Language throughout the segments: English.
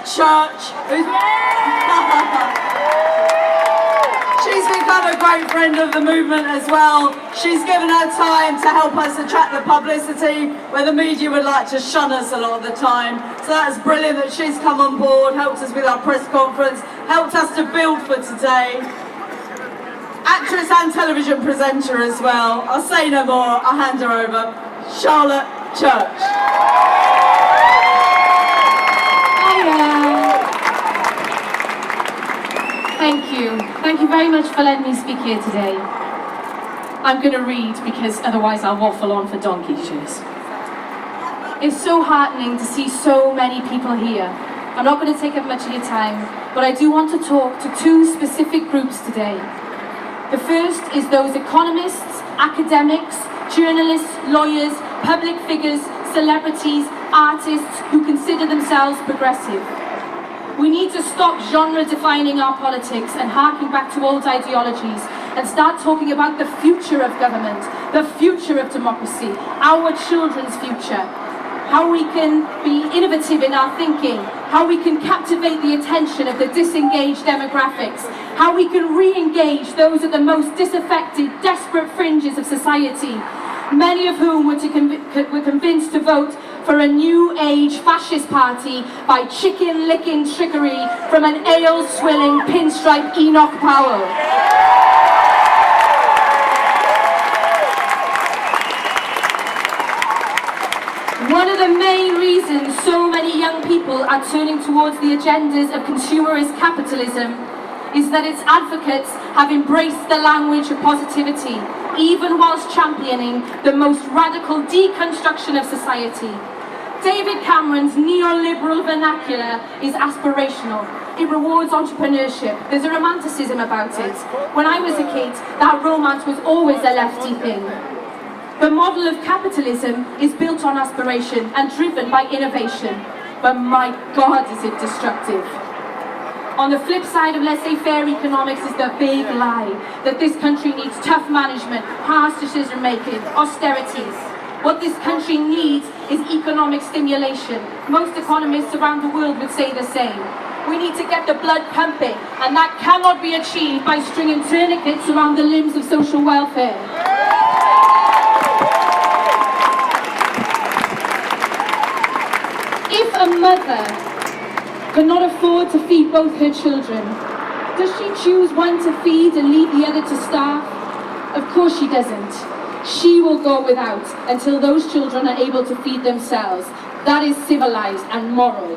church, who's she's become a great friend of the movement as well. She's given her time to help us attract the publicity where the media would like to shun us a lot of the time. So that's brilliant that she's come on board, helped us with our press conference, helped us to build for today. Actress and television presenter as well. I'll say no more, I'll hand her over. Charlotte Church. Thank you very much for letting me speak here today. I'm going to read because otherwise I'll waffle on for donkey's years. It's so heartening to see so many people here. I'm not going to take up much of your time, but I do want to talk to two specific groups today. The first is those economists, academics, journalists, lawyers, public figures, celebrities, artists who consider themselves progressive. We need to stop genre-defining our politics and harking back to old ideologies and start talking about the future of government, the future of democracy, our children's future, how we can be innovative in our thinking, how we can captivate the attention of the disengaged demographics, how we can re-engage those at the most disaffected, desperate fringes of society, many of whom were convinced to vote for a new age fascist party by chicken-licking trickery from an ale-swilling pinstripe Enoch Powell. One of the main reasons so many young people are turning towards the agendas of consumerist capitalism is that its advocates have embraced the language of positivity, even whilst championing the most radical deconstruction of society. David Cameron's neoliberal vernacular is aspirational. It rewards entrepreneurship. There's a romanticism about it. When I was a kid, that romance was always a lefty thing. The model of capitalism is built on aspiration and driven by innovation. But my God, is it destructive. On the flip side of laissez-faire economics is the big lie that this country needs tough management, harsh decision-making, austerities. What this country needs is economic stimulation. Most economists around the world would say the same. We need to get the blood pumping, and that cannot be achieved by stringing tourniquets around the limbs of social welfare. If a mother cannot afford to feed both her children, does she choose one to feed and leave the other to starve? Of course she doesn't. She will go without until those children are able to feed themselves. That is civilized and moral.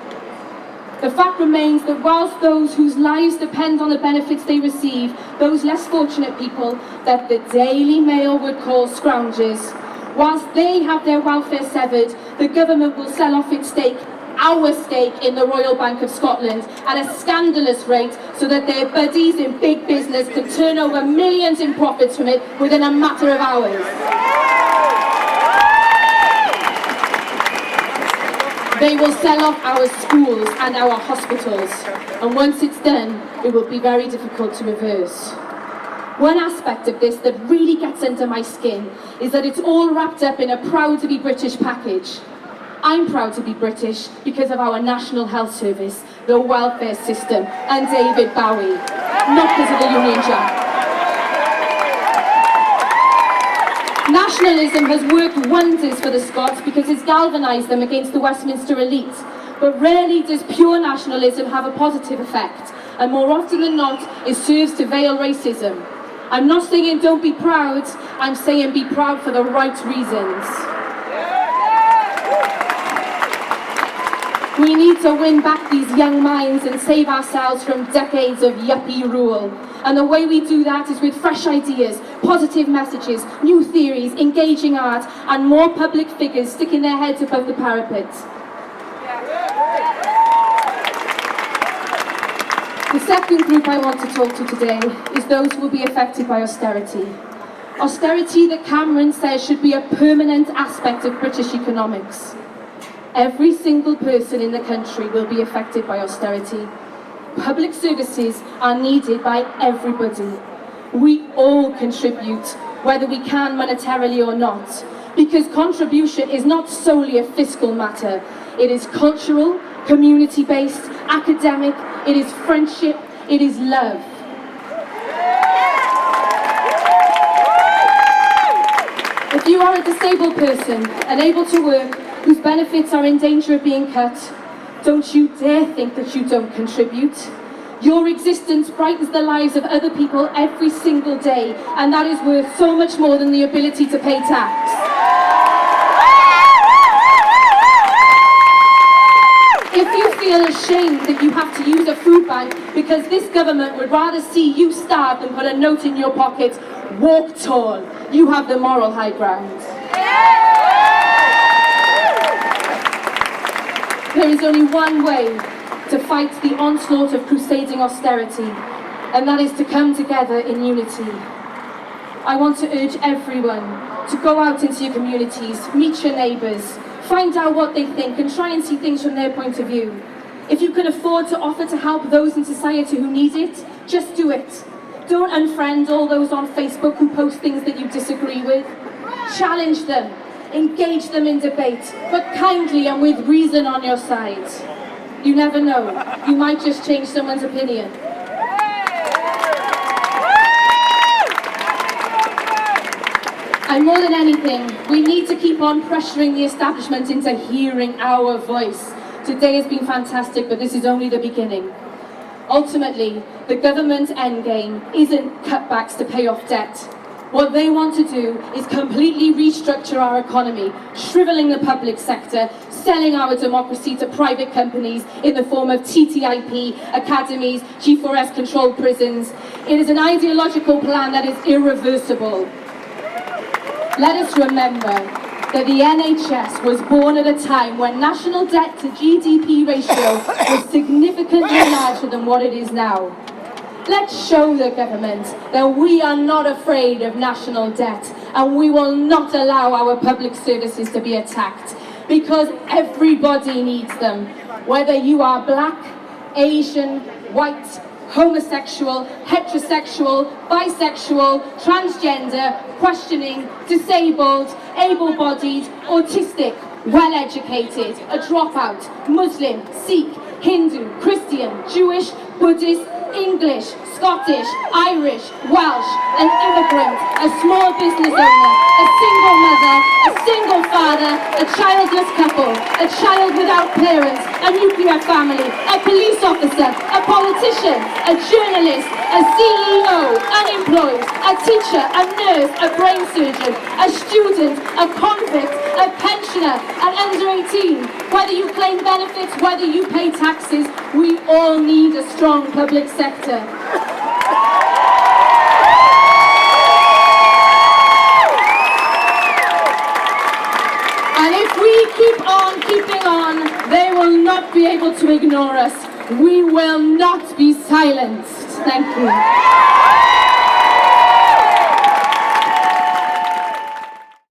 The fact remains that whilst those whose lives depend on the benefits they receive, those less fortunate people that the Daily Mail would call scroungers, whilst they have their welfare severed, the government will sell off its stake, our stake in the Royal Bank of Scotland, at a scandalous rate so that their buddies in big business can turn over millions in profits from it within a matter of hours. They will sell off our schools and our hospitals, and once it's done, it will be very difficult to reverse. One aspect of this that really gets under my skin is that it's all wrapped up in a proud to be British package. I'm proud to be British because of our National Health Service, the welfare system, and David Bowie, not because of the Union Jack. Nationalism has worked wonders for the Scots because it's galvanised them against the Westminster elite, but rarely does pure nationalism have a positive effect, and more often than not, it serves to veil racism. I'm not saying don't be proud, I'm saying be proud for the right reasons. We need to win back these young minds and save ourselves from decades of yuppie rule. And the way we do that is with fresh ideas, positive messages, new theories, engaging art, and more public figures sticking their heads above the parapet. The second group I want to talk to today is those who will be affected by austerity. Austerity that Cameron says should be a permanent aspect of British economics. Every single person in the country will be affected by austerity. Public services are needed by everybody. We all contribute, whether we can monetarily or not, because contribution is not solely a fiscal matter. It is cultural, community-based, academic, it is friendship, it is love. If you are a disabled person, unable to work, whose benefits are in danger of being cut, don't you dare think that you don't contribute. Your existence brightens the lives of other people every single day, and that is worth so much more than the ability to pay tax. If you feel ashamed that you have to use a food bank because this government would rather see you starve than put a note in your pocket, walk tall. You have the moral high ground. There is only one way to fight the onslaught of crusading austerity, and that is to come together in unity. I want to urge everyone to go out into your communities, meet your neighbours, find out what they think and try and see things from their point of view. If you can afford to offer to help those in society who need it, just do it. Don't unfriend all those on Facebook who post things that you disagree with. Challenge them, engage them in debate, but kindly and with reason on your side. You never know, you might just change someone's opinion. And more than anything, we need to keep on pressuring the establishment into hearing our voice. Today has been fantastic, but this is only the beginning. Ultimately, the government's endgame isn't cutbacks to pay off debt. What they want to do is completely restructure our economy, shriveling the public sector, selling our democracy to private companies in the form of TTIP, academies, G4S controlled prisons. It is an ideological plan that is irreversible. Let us remember that the NHS was born at a time when national debt to GDP ratio was significantly larger than what it is now. Let's show the government that we are not afraid of national debt, and we will not allow our public services to be attacked, because everybody needs them. Whether you are black, Asian, white, homosexual, heterosexual, bisexual, transgender, questioning, disabled, able-bodied, autistic, well-educated, a dropout, Muslim, Sikh, Hindu, Christian, Jewish, Buddhist, English, Scottish, Irish, Welsh, an immigrant, a small business owner, a single mother, a single father, a childless couple, a child without parents, a nuclear family, a police officer, a politician, a journalist, a CEO, unemployed, a teacher, a nurse, a brain surgeon, a student, a convict, a pensioner, an under 18. Whether you claim benefits, whether you pay taxes, we all need a strong public sector. And if we keep on keeping on, they will not be able to ignore us. We will not be silenced. Thank you.